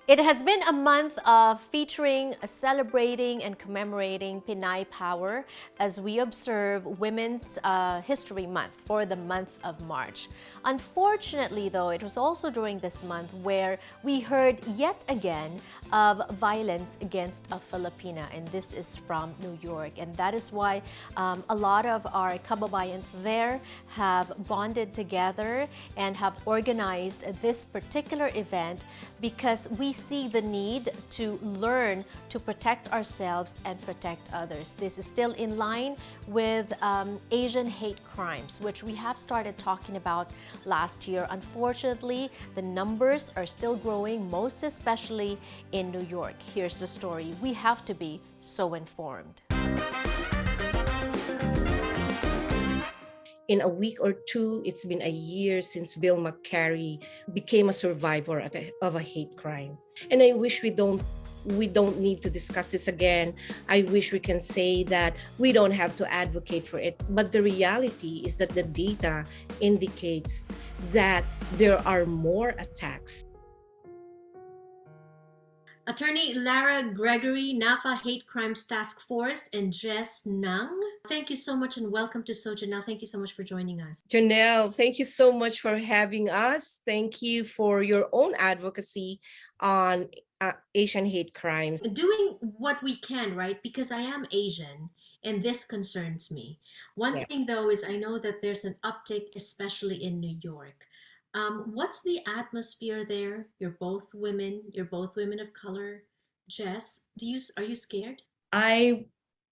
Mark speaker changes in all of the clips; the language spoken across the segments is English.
Speaker 1: It has been a month of featuring, celebrating, and commemorating Pinay Power as we observe Women's History Month for the month of March. Unfortunately, though, it was also during this month where we heard yet again of violence against a Filipina, and this is from New York. And that is why a lot of our kababayans there have bonded together and have organized this particular event because we see the need to learn to protect ourselves and protect others. This is still in line with Asian hate crimes, which we have started talking about last year. Unfortunately, the numbers are still growing, most especially in New York. Here's the story. We have to be so informed.
Speaker 2: In a week or two, it's been a year since Vilma Carey became a survivor of a hate crime. And I wish we don't need to discuss this again. I wish we can say that we don't have to advocate for it. But the reality is that the data indicates that there are more attacks.
Speaker 1: Attorney Lara Gregory, NAFA Hate Crimes Task Force, and Jess Ng. Thank you so much and welcome to SoJannelle. Thank you so much for joining us.
Speaker 2: Janelle, thank you so much for having us. Thank you for your own advocacy on Asian hate crimes.
Speaker 1: Doing what we can, right? Because I am Asian and this concerns me. One thing though is I know that there's an uptick, especially in New York. What's the atmosphere there? You're both women. You're both women of color. Jess, are you scared?
Speaker 3: I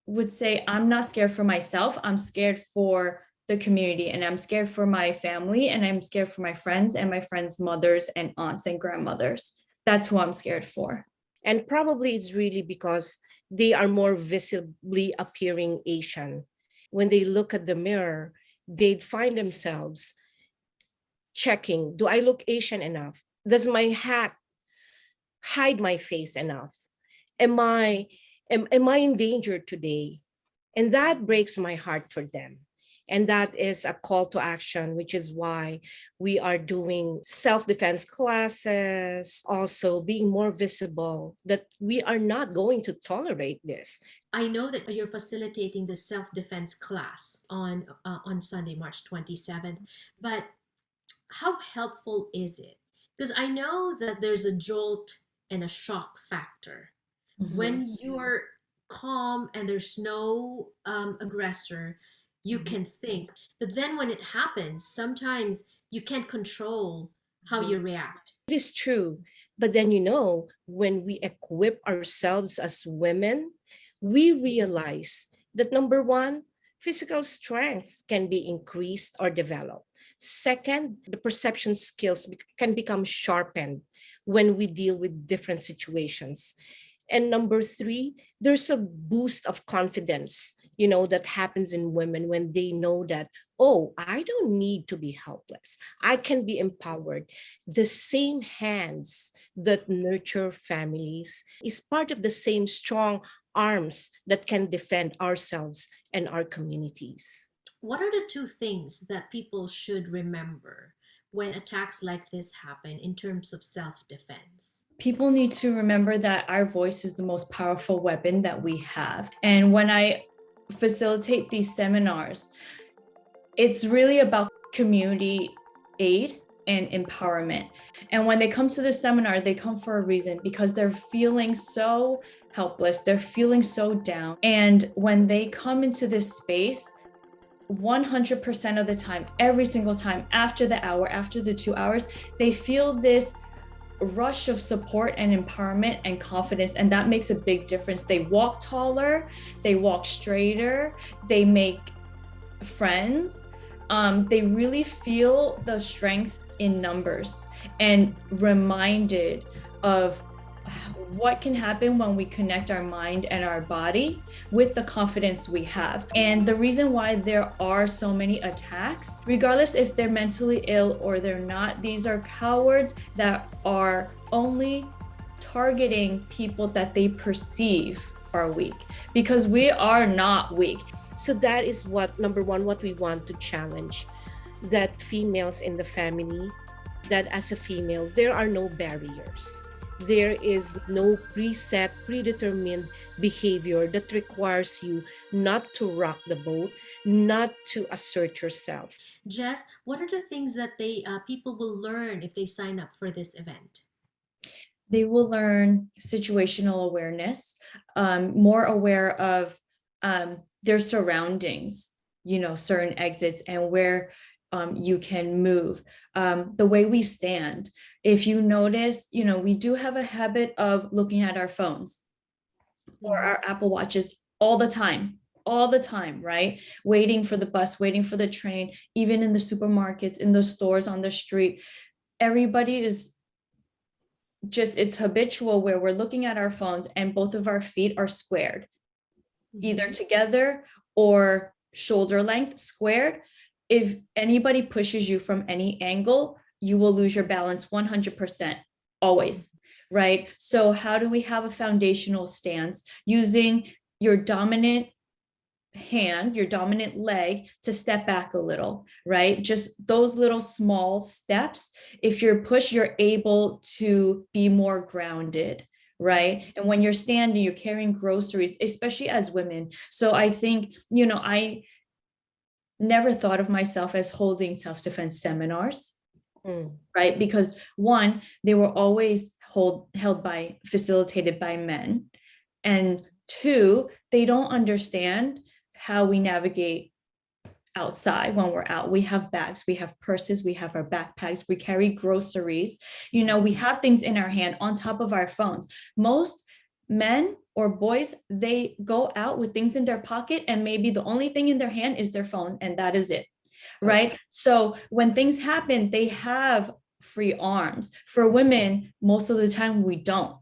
Speaker 3: would say I'm not scared for myself. I'm scared for the community, and I'm scared for my family, and I'm scared for my friends and my friends' mothers and aunts and grandmothers. That's who I'm scared for.
Speaker 2: And probably it's really because they are more visibly appearing Asian. When they look at the mirror, they'd find themselves checking, do I look Asian enough? Does my hat hide my face enough? Am I in danger today? And that breaks my heart for them. And that is a call to action, which is why we are doing self-defense classes, also being more visible that we are not going to tolerate this.
Speaker 1: I know that you're facilitating the self-defense class on Sunday, March 27th, but how helpful is it? Because I know that there's a jolt and a shock factor. When you're calm and there's no aggressor, you can think. But then when it happens, sometimes you can't control how you react.
Speaker 2: It is true. But then, when we equip ourselves as women, we realize that number one, physical strength can be increased or developed. Second, the perception skills can become sharpened when we deal with different situations. And number three, there's a boost of confidence, that happens in women when they know that, oh, I don't need to be helpless. I can be empowered. The same hands that nurture families is part of the same strong arms that can defend ourselves and our communities.
Speaker 1: What are the two things that people should remember when attacks like this happen in terms of self-defense?
Speaker 3: People need to remember that our voice is the most powerful weapon that we have. And when I facilitate these seminars, it's really about community aid and empowerment. And when they come to this seminar, they come for a reason because they're feeling so helpless, they're feeling so down. And when they come into this space, 100% of the time, every single time, after the hour, after the 2 hours, they feel this rush of support and empowerment and confidence, and that makes a big difference. They walk taller, they walk straighter, they make friends. They really feel the strength in numbers and reminded of what can happen when we connect our mind and our body with the confidence we have. And the reason why there are so many attacks, regardless if they're mentally ill or they're not, these are cowards that are only targeting people that they perceive are weak, because we are not weak.
Speaker 2: So that is number one, what we want to challenge, that females in the family, that as a female, there are no barriers. There is no preset, predetermined behavior that requires you not to rock the boat, not to assert yourself.
Speaker 1: Jess, what are the things that people will learn if they sign up for this event?
Speaker 3: They will learn situational awareness, more aware of their surroundings, certain exits and where you can move. The way we stand. If you notice, we do have a habit of looking at our phones or our Apple Watches all the time, right? Waiting for the bus, waiting for the train, even in the supermarkets, in the stores, on the street. Everybody is just, it's habitual where we're looking at our phones and both of our feet are squared, either together or shoulder length squared. If anybody pushes you from any angle, you will lose your balance 100%, always, right? So how do we have a foundational stance? Using your dominant hand, your dominant leg to step back a little, right? Just those little small steps. If you're pushed, you're able to be more grounded, right? And when you're standing, you're carrying groceries, especially as women. So I think, I never thought of myself as holding self-defense seminars, right? Because one, they were always facilitated by men. And two, they don't understand how we navigate outside when we're out. We have bags, we have purses, we have our backpacks, we carry groceries, we have things in our hand on top of our phones. Most men or boys, they go out with things in their pocket and maybe the only thing in their hand is their phone and that is it, right? So when things happen, they have free arms. For women, most of the time we don't.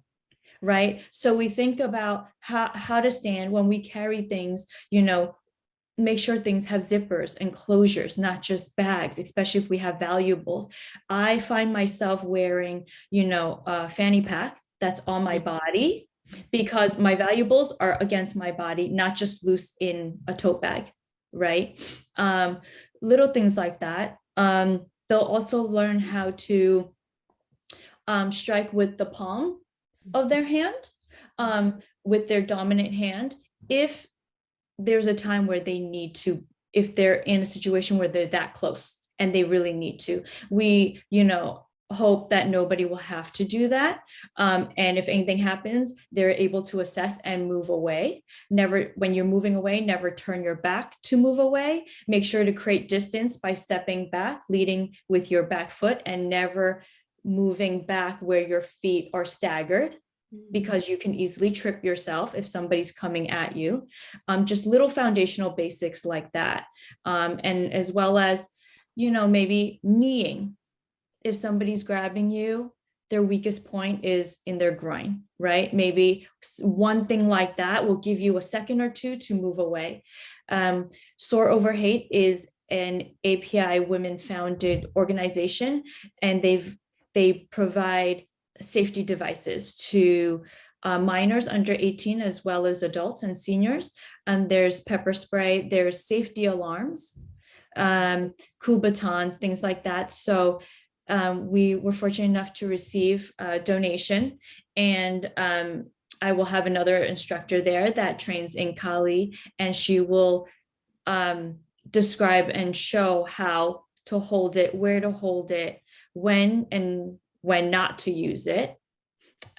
Speaker 3: Right. So we think about how to stand when we carry things, make sure things have zippers and closures, not just bags, especially if we have valuables. I find myself wearing, a fanny pack that's on my body because my valuables are against my body, not just loose in a tote bag. Right. Little things like that. They'll also learn how to strike with the palm of their hand, with their dominant hand, if there's a time where they need to, if they're in a situation where they're that close and they really need to. We, hope that nobody will have to do that. And if anything happens, they're able to assess and move away. Never, when you're moving away, never turn your back to move away. Make sure to create distance by stepping back, leading with your back foot, and never moving back where your feet are staggered, because you can easily trip yourself if somebody's coming at you. Just little foundational basics like that. And as well as, maybe kneeing. If somebody's grabbing you, their weakest point is in their groin, right? Maybe one thing like that will give you a second or two to move away. Soar Over Hate is an API women-founded organization, and they provide safety devices to minors under 18 as well as adults and seniors. There's pepper spray, there's safety alarms, coup batons, things like that. So we were fortunate enough to receive a donation, and I will have another instructor there that trains in Kali, and she will describe and show how to hold it, where to hold it, when and when not to use it.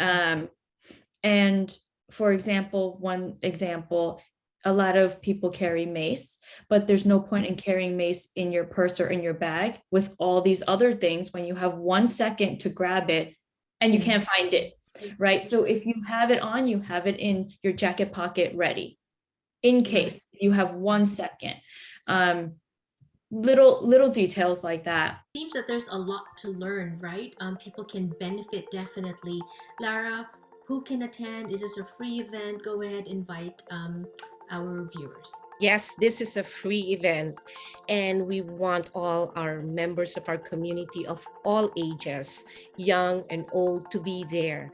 Speaker 3: And for example, one example, a lot of people carry mace, but there's no point in carrying mace in your purse or in your bag with all these other things when you have 1 second to grab it and you can't find it, right? So if you have it on, you have it in your jacket pocket ready, in case you have 1 second. Little details like that.
Speaker 1: Seems that there's a lot to learn, right? People can benefit definitely. Lara, who can attend? Is this a free event? Go ahead, invite our viewers.
Speaker 2: Yes, this is a free event, and we want all our members of our community of all ages, young and old, to be there,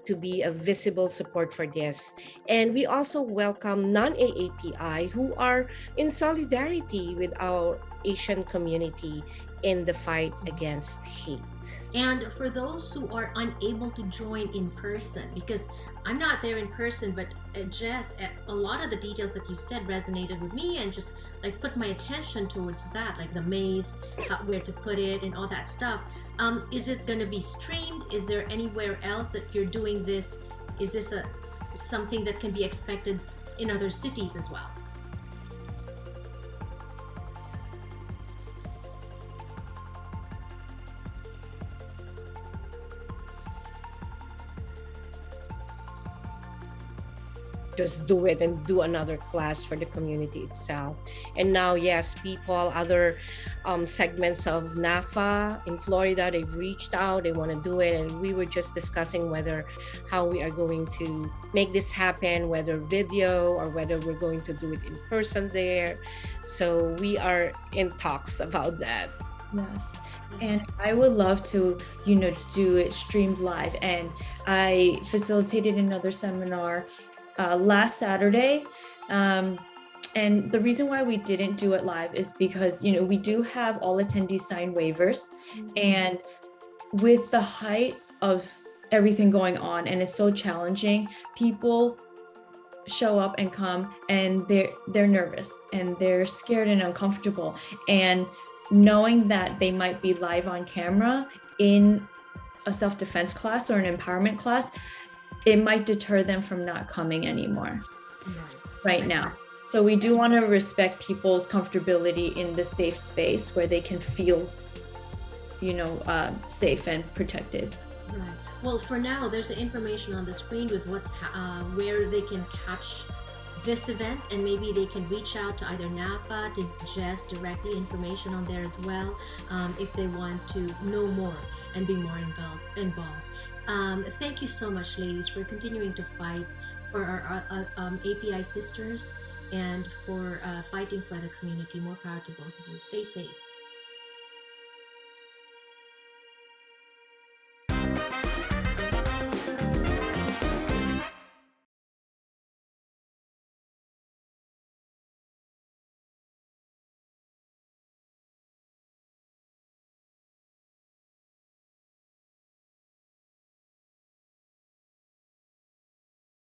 Speaker 2: to be a visible support for this. And we also welcome non-AAPI who are in solidarity with our Asian community in the fight against hate.
Speaker 1: And for those who are unable to join in person, because I'm not there in person, but Jess, a lot of the details that you said resonated with me and just like put my attention towards that, like the maze, where to put it, and all that stuff. Is it going to be streamed? Is there anywhere else that you're doing this? Is this something that can be expected in other cities as well?
Speaker 2: Just do it and do another class for the community itself. And now, yes, people, other segments of NAFA in Florida, they've reached out, they want to do it. And we were just discussing how we are going to make this happen, whether video or whether we're going to do it in person there. So we are in talks about that.
Speaker 3: Yes. And I would love to, do it streamed live. And I facilitated another seminar last Saturday. And the reason why we didn't do it live is because, we do have all attendees sign waivers. And with the height of everything going on, and it's so challenging, people show up and come and they're nervous and they're scared and uncomfortable. And knowing that they might be live on camera in a self-defense class or an empowerment class, it might deter them from not coming anymore right now. So we do want to respect people's comfortability in the safe space where they can feel, safe and protected.
Speaker 1: Right. Well, for now, there's information on the screen with where they can catch this event, and maybe they can reach out to either NAPA, to Jess directly, information on there as well, if they want to know more and be more involved. Thank you so much, ladies, for continuing to fight for our API sisters and for fighting for the community. More power to both of you. Stay safe.